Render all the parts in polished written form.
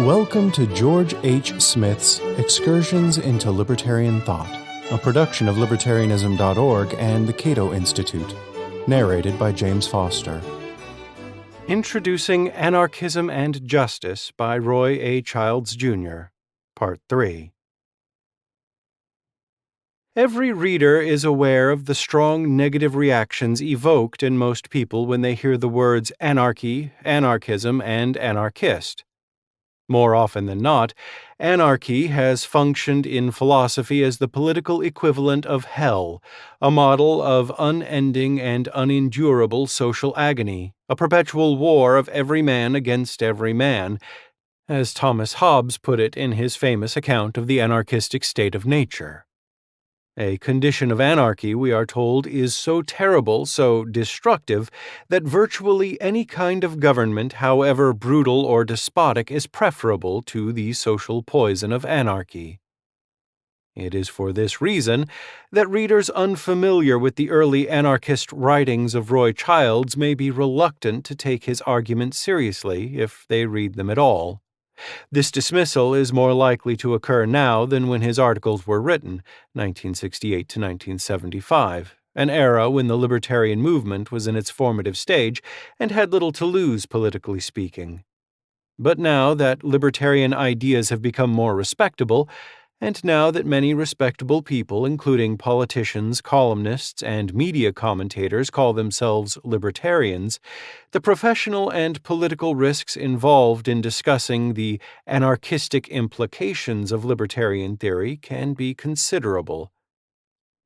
Welcome to George H. Smith's Excursions into Libertarian Thought, a production of Libertarianism.org and the Cato Institute, narrated by James Foster. Introducing Anarchism and Justice by Roy A. Childs, Jr., Part 3. Every reader is aware of the strong negative reactions evoked in most people when they hear the words anarchy, anarchism, and anarchist. More often than not, anarchy has functioned in philosophy as the political equivalent of hell, a model of unending and unendurable social agony, a perpetual war of every man against every man, as Thomas Hobbes put it in his famous account of the anarchistic state of nature. A condition of anarchy, we are told, is so terrible, so destructive, that virtually any kind of government, however brutal or despotic, is preferable to the social poison of anarchy. It is for this reason that readers unfamiliar with the early anarchist writings of Roy Childs may be reluctant to take his arguments seriously if they read them at all. This dismissal is more likely to occur now than when his articles were written, 1968 to 1975, an era when the libertarian movement was in its formative stage and had little to lose politically speaking. But now that libertarian ideas have become more respectable, and now that many respectable people, including politicians, columnists, and media commentators, call themselves libertarians, the professional and political risks involved in discussing the anarchistic implications of libertarian theory can be considerable.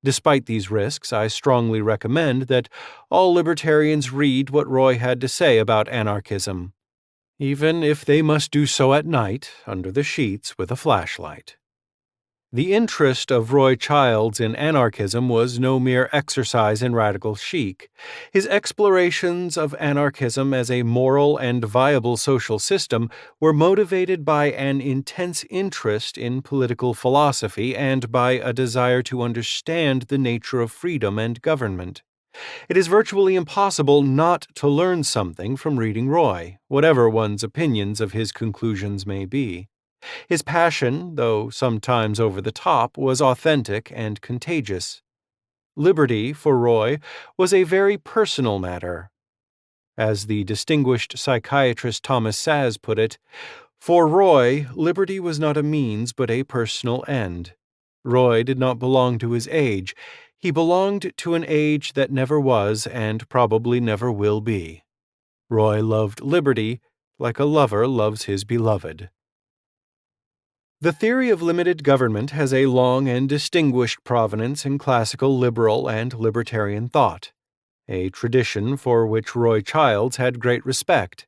Despite these risks, I strongly recommend that all libertarians read what Roy had to say about anarchism, even if they must do so at night under the sheets with a flashlight. The interest of Roy Childs in anarchism was no mere exercise in radical chic. His explorations of anarchism as a moral and viable social system were motivated by an intense interest in political philosophy and by a desire to understand the nature of freedom and government. It is virtually impossible not to learn something from reading Roy, whatever one's opinions of his conclusions may be. His passion, though sometimes over the top, was authentic and contagious. Liberty, for Roy, was a very personal matter. As the distinguished psychiatrist Thomas Saz put it, for Roy, liberty was not a means but a personal end. Roy did not belong to his age. He belonged to an age that never was and probably never will be. Roy loved liberty like a lover loves his beloved. The theory of limited government has a long and distinguished provenance in classical liberal and libertarian thought, a tradition for which Roy Childs had great respect.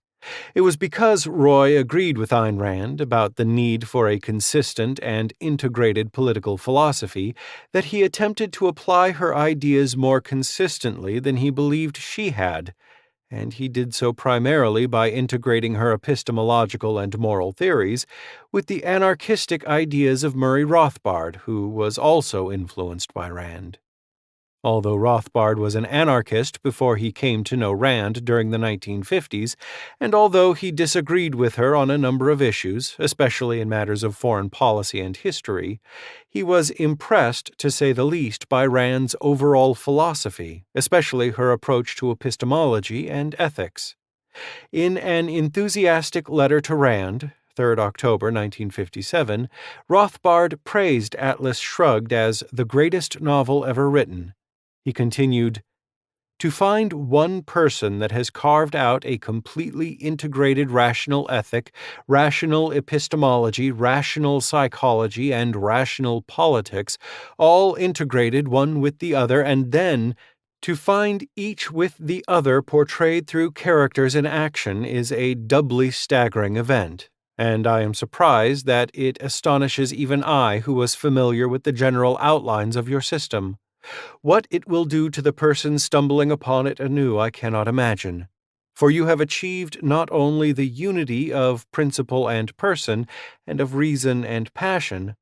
It was because Roy agreed with Ayn Rand about the need for a consistent and integrated political philosophy that he attempted to apply her ideas more consistently than he believed she had, and he did so primarily by integrating her epistemological and moral theories with the anarchistic ideas of Murray Rothbard, who was also influenced by Rand. Although Rothbard was an anarchist before he came to know Rand during the 1950s, and although he disagreed with her on a number of issues, especially in matters of foreign policy and history, he was impressed, to say the least, by Rand's overall philosophy, especially her approach to epistemology and ethics. In an enthusiastic letter to Rand, 3 October 1957, Rothbard praised Atlas Shrugged as the greatest novel ever written. He continued, "To find one person that has carved out a completely integrated rational ethic, rational epistemology, rational psychology, and rational politics, all integrated one with the other, and then to find each with the other portrayed through characters in action is a doubly staggering event. And I am surprised that it astonishes even I, who was familiar with the general outlines of your system. What it will do to the person stumbling upon it anew I cannot imagine. For you have achieved not only the unity of principle and person, and of reason and passion,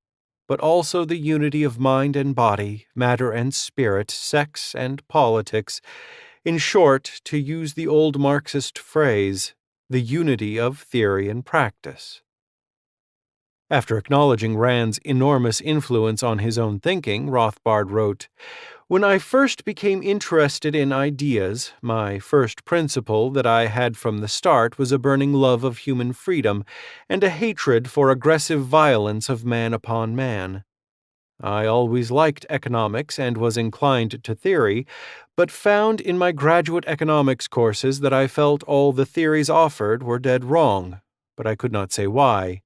but also the unity of mind and body, matter and spirit, sex and politics. In short, to use the old Marxist phrase, the unity of theory and practice. After acknowledging Rand's enormous influence on his own thinking, Rothbard wrote, "When I first became interested in ideas, my first principle that I had from the start was a burning love of human freedom and a hatred for aggressive violence of man upon man. I always liked economics and was inclined to theory, but found in my graduate economics courses that I felt all the theories offered were dead wrong, but I could not say why.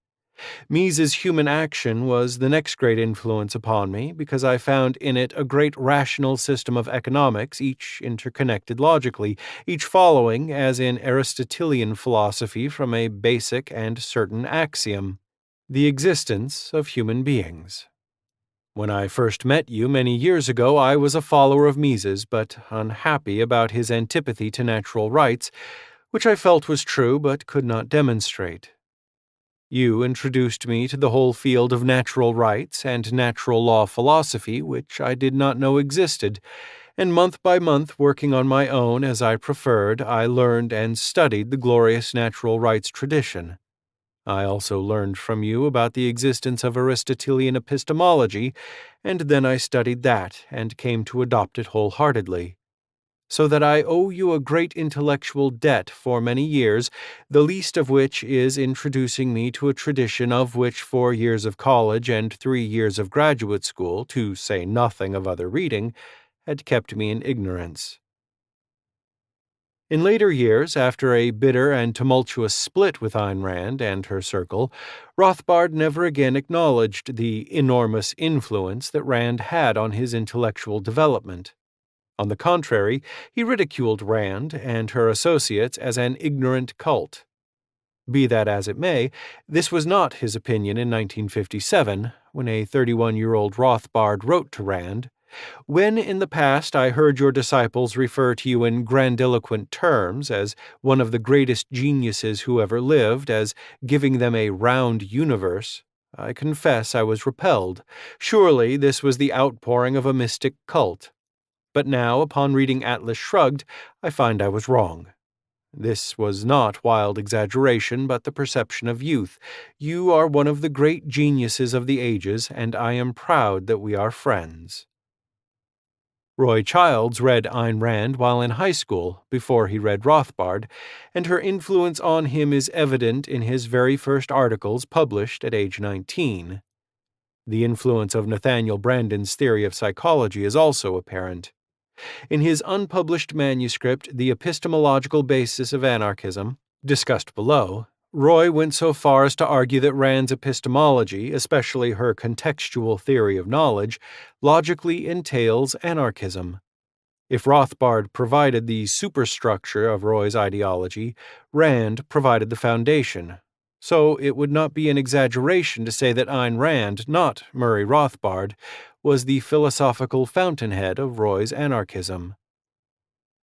Mises' Human Action was the next great influence upon me because I found in it a great rational system of economics, each interconnected logically, each following, as in Aristotelian philosophy, from a basic and certain axiom: the existence of human beings. When I first met you many years ago, I was a follower of Mises, but unhappy about his antipathy to natural rights, which I felt was true but could not demonstrate. You introduced me to the whole field of natural rights and natural law philosophy, which I did not know existed, and month by month, working on my own as I preferred, I learned and studied the glorious natural rights tradition. I also learned from you about the existence of Aristotelian epistemology, and then I studied that and came to adopt it wholeheartedly. So that I owe you a great intellectual debt for many years, the least of which is introducing me to a tradition of which 4 years of college and 3 years of graduate school, to say nothing of other reading, had kept me in ignorance. In later years, after a bitter and tumultuous split with Ayn Rand and her circle, Rothbard never again acknowledged the enormous influence that Rand had on his intellectual development. On the contrary, he ridiculed Rand and her associates as an ignorant cult. Be that as it may, this was not his opinion in 1957, when a 31-year-old Rothbard wrote to Rand, "When in the past I heard your disciples refer to you in grandiloquent terms as one of the greatest geniuses who ever lived, as giving them a round universe, I confess I was repelled. Surely this was the outpouring of a mystic cult. But now, upon reading Atlas Shrugged, I find I was wrong. This was not wild exaggeration, but the perception of youth. You are one of the great geniuses of the ages, and I am proud that we are friends." Roy Childs read Ayn Rand while in high school, before he read Rothbard, and her influence on him is evident in his very first articles published at age 19. The influence of Nathaniel Branden's theory of psychology is also apparent. In his unpublished manuscript, The Epistemological Basis of Anarchism, discussed below, Roy went so far as to argue that Rand's epistemology, especially her contextual theory of knowledge, logically entails anarchism. If Rothbard provided the superstructure of Roy's ideology, Rand provided the foundation. So it would not be an exaggeration to say that Ayn Rand, not Murray Rothbard, was the philosophical fountainhead of Roy's anarchism.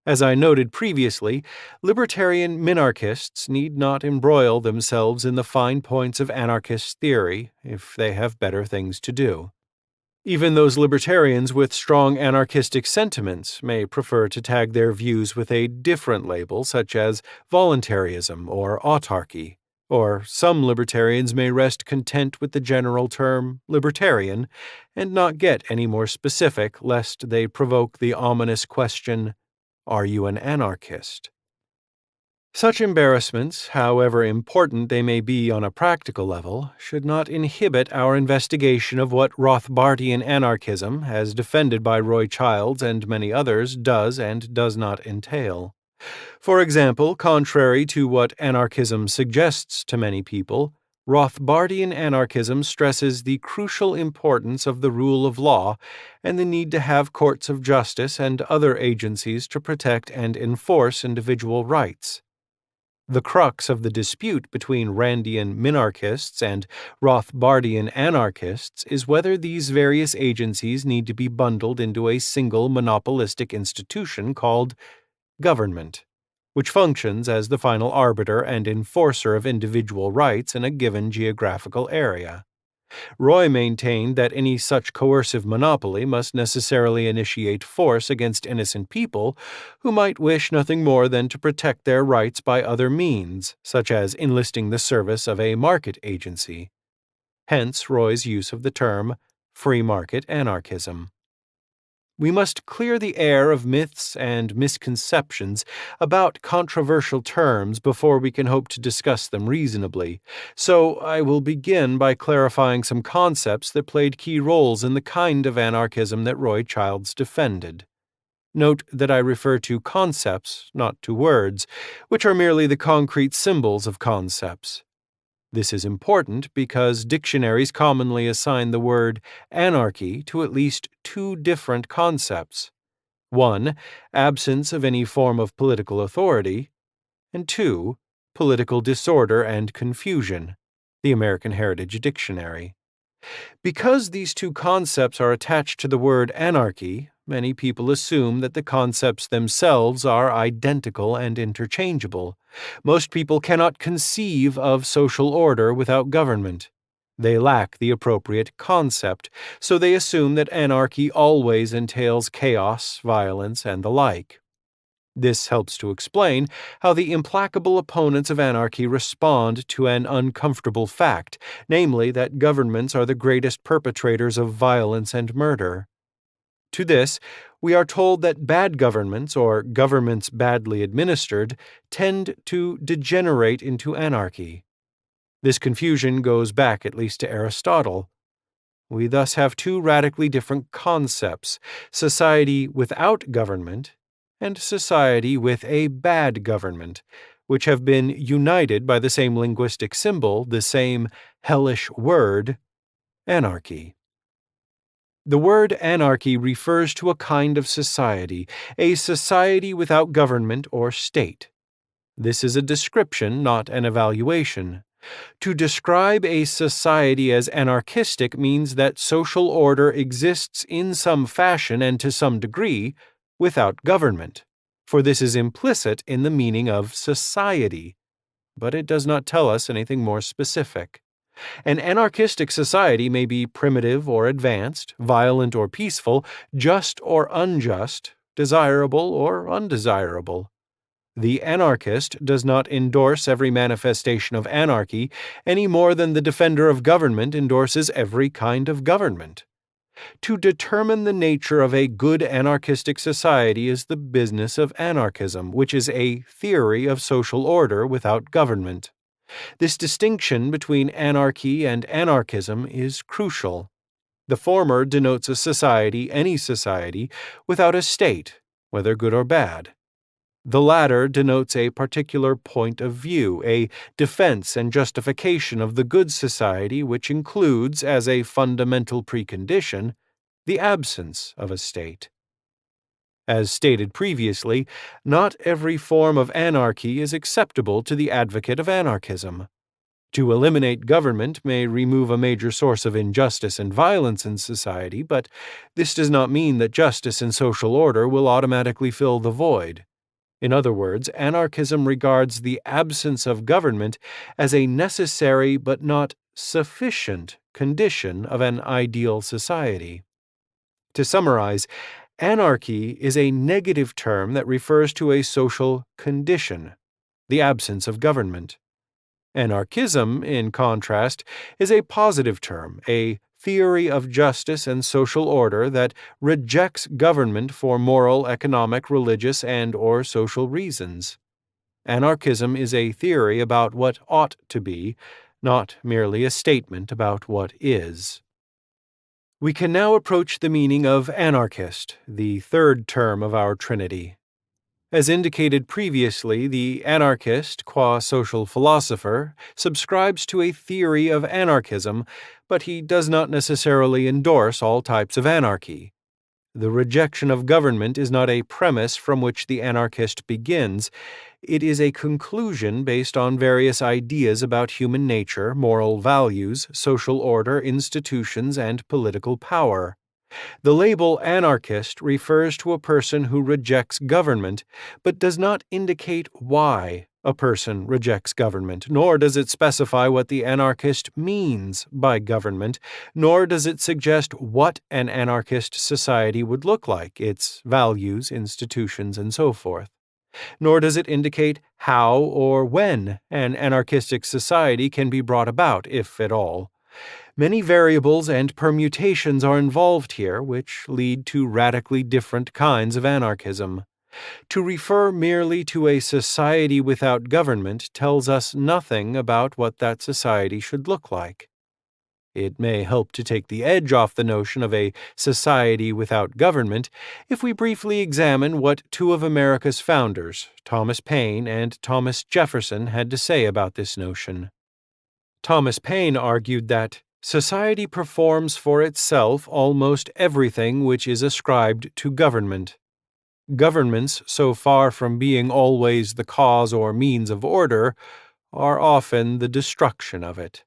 As I noted previously, libertarian minarchists need not embroil themselves in the fine points of anarchist theory if they have better things to do. Even those libertarians with strong anarchistic sentiments may prefer to tag their views with a different label, such as voluntarism or autarky. Or some libertarians may rest content with the general term libertarian and not get any more specific lest they provoke the ominous question, "Are you an anarchist?" Such embarrassments, however important they may be on a practical level, should not inhibit our investigation of what Rothbardian anarchism, as defended by Roy Childs and many others, does and does not entail. For example, contrary to what anarchism suggests to many people, Rothbardian anarchism stresses the crucial importance of the rule of law and the need to have courts of justice and other agencies to protect and enforce individual rights. The crux of the dispute between Randian minarchists and Rothbardian anarchists is whether these various agencies need to be bundled into a single monopolistic institution called government, which functions as the final arbiter and enforcer of individual rights in a given geographical area. Roy maintained that any such coercive monopoly must necessarily initiate force against innocent people who might wish nothing more than to protect their rights by other means, such as enlisting the service of a market agency. hence Roy's use of the term free market anarchism. We must clear the air of myths and misconceptions about controversial terms before we can hope to discuss them reasonably, so I will begin by clarifying some concepts that played key roles in the kind of anarchism that Roy Childs defended. Note that I refer to concepts, not to words, which are merely the concrete symbols of concepts. This is important because dictionaries commonly assign the word anarchy to at least two different concepts. One, absence of any form of political authority, and two, political disorder and confusion, the American Heritage Dictionary. Because these two concepts are attached to the word anarchy, many people assume that the concepts themselves are identical and interchangeable. Most people cannot conceive of social order without government. They lack the appropriate concept, so they assume that anarchy always entails chaos, violence, and the like. This helps to explain how the implacable opponents of anarchy respond to an uncomfortable fact, namely that governments are the greatest perpetrators of violence and murder. To this, we are told that bad governments, or governments badly administered, tend to degenerate into anarchy. This confusion goes back at least to Aristotle. We thus have two radically different concepts: society without government and society with a bad government, which have been united by the same linguistic symbol, the same hellish word, anarchy. The word anarchy refers to a kind of society, a society without government or state. This is a description, not an evaluation. To describe a society as anarchistic means that social order exists in some fashion and to some degree without government, for this is implicit in the meaning of society, but it does not tell us anything more specific. An anarchistic society may be primitive or advanced, violent or peaceful, just or unjust, desirable or undesirable. The anarchist does not endorse every manifestation of anarchy any more than the defender of government endorses every kind of government. To determine the nature of a good anarchistic society is the business of anarchism, which is a theory of social order without government. This distinction between anarchy and anarchism is crucial. The former denotes a society, any society, without a state, whether good or bad. The latter denotes a particular point of view, a defense and justification of the good society which includes, as a fundamental precondition, the absence of a state. As stated previously, not every form of anarchy is acceptable to the advocate of anarchism. To eliminate government may remove a major source of injustice and violence in society, but this does not mean that justice and social order will automatically fill the void. In other words, anarchism regards the absence of government as a necessary but not sufficient condition of an ideal society. To summarize, anarchy is a negative term that refers to a social condition, the absence of government. Anarchism, in contrast, is a positive term, a theory of justice and social order that rejects government for moral, economic, religious, and/or social reasons. Anarchism is a theory about what ought to be, not merely a statement about what is. We can now approach the meaning of anarchist, the third term of our trinity. As indicated previously, the anarchist, qua social philosopher, subscribes to a theory of anarchism, but he does not necessarily endorse all types of anarchy. The rejection of government is not a premise from which the anarchist begins. It is a conclusion based on various ideas about human nature, moral values, social order, institutions, and political power. The label anarchist refers to a person who rejects government, but does not indicate why a person rejects government, nor does it specify what the anarchist means by government, nor does it suggest what an anarchist society would look like, its values, institutions, and so forth. Nor does it indicate how or when an anarchistic society can be brought about, if at all. Many variables and permutations are involved here, which lead to radically different kinds of anarchism. To refer merely to a society without government tells us nothing about what that society should look like. It may help to take the edge off the notion of a society without government if we briefly examine what two of America's founders, Thomas Paine and Thomas Jefferson, had to say about this notion. Thomas Paine argued that society performs for itself almost everything which is ascribed to government. Governments, so far from being always the cause or means of order, are often the destruction of it.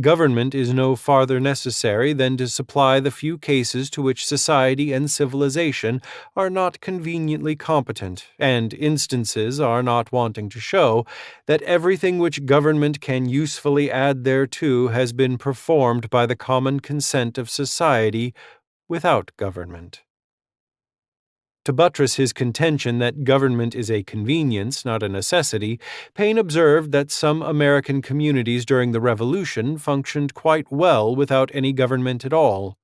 Government is no farther necessary than to supply the few cases to which society and civilization are not conveniently competent, and instances are not wanting to show that everything which government can usefully add thereto has been performed by the common consent of society without government. To buttress his contention that government is a convenience, not a necessity, Paine observed that some American communities during the Revolution functioned quite well without any government at all.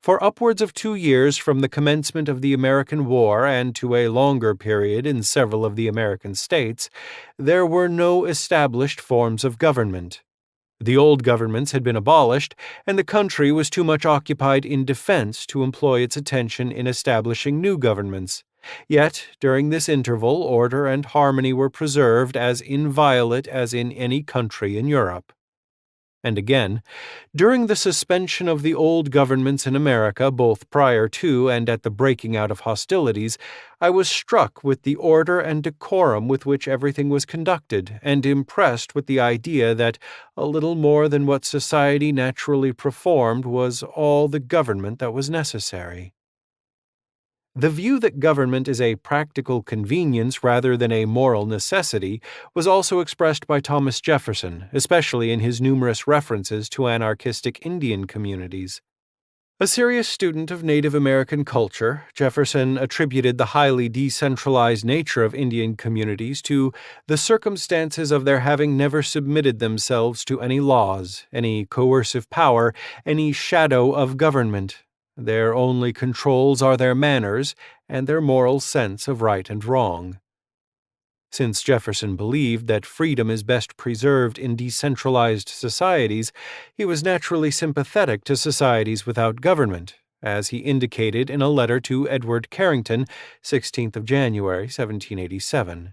For upwards of 2 years from the commencement of the American War and to a longer period in several of the American states, there were no established forms of government. The old governments had been abolished, and the country was too much occupied in defense to employ its attention in establishing new governments. Yet, during this interval, order and harmony were preserved as inviolate as in any country in Europe. And again, during the suspension of the old governments in America, both prior to and at the breaking out of hostilities, I was struck with the order and decorum with which everything was conducted, and impressed with the idea that a little more than what society naturally performed was all the government that was necessary. The view that government is a practical convenience rather than a moral necessity was also expressed by Thomas Jefferson, especially in his numerous references to anarchistic Indian communities. A serious student of Native American culture, Jefferson attributed the highly decentralized nature of Indian communities to the circumstances of their having never submitted themselves to any laws, any coercive power, any shadow of government. Their only controls are their manners and their moral sense of right and wrong. Since Jefferson believed that freedom is best preserved in decentralized societies, he was naturally sympathetic to societies without government, as he indicated in a letter to Edward Carrington, 16th of January, 1787.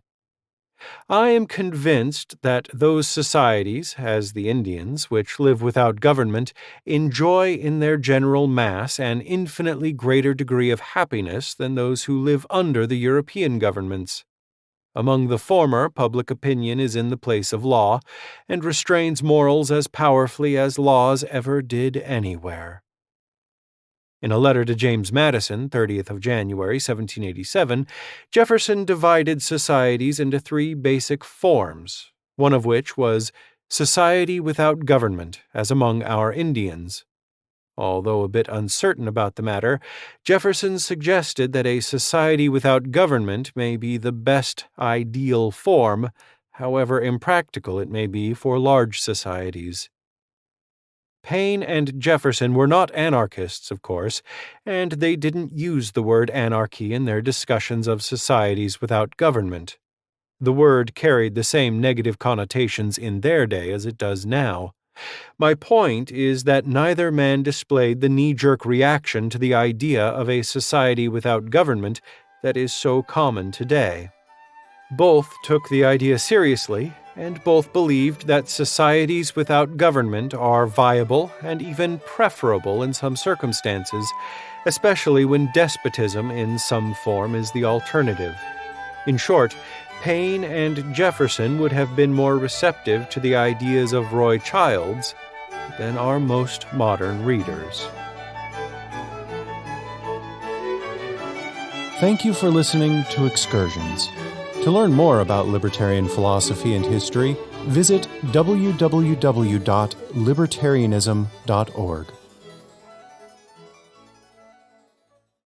I am convinced that those societies, as the Indians, which live without government, enjoy in their general mass an infinitely greater degree of happiness than those who live under the European governments. Among the former, public opinion is in the place of law, and restrains morals as powerfully as laws ever did anywhere. In a letter to James Madison, 30th of January, 1787, Jefferson divided societies into 3 basic forms, one of which was society without government, as among our Indians. Although a bit uncertain about the matter, Jefferson suggested that a society without government may be the best ideal form, however impractical it may be for large societies. Paine and Jefferson were not anarchists, of course, and they didn't use the word anarchy in their discussions of societies without government. The word carried the same negative connotations in their day as it does now. My point is that neither man displayed the knee-jerk reaction to the idea of a society without government that is so common today. Both took the idea seriously, and both believed that societies without government are viable and even preferable in some circumstances, especially when despotism in some form is the alternative. In short, Paine and Jefferson would have been more receptive to the ideas of Roy Childs than are most modern readers. Thank you for listening to Excursions. To learn more about libertarian philosophy and history, visit www.libertarianism.org.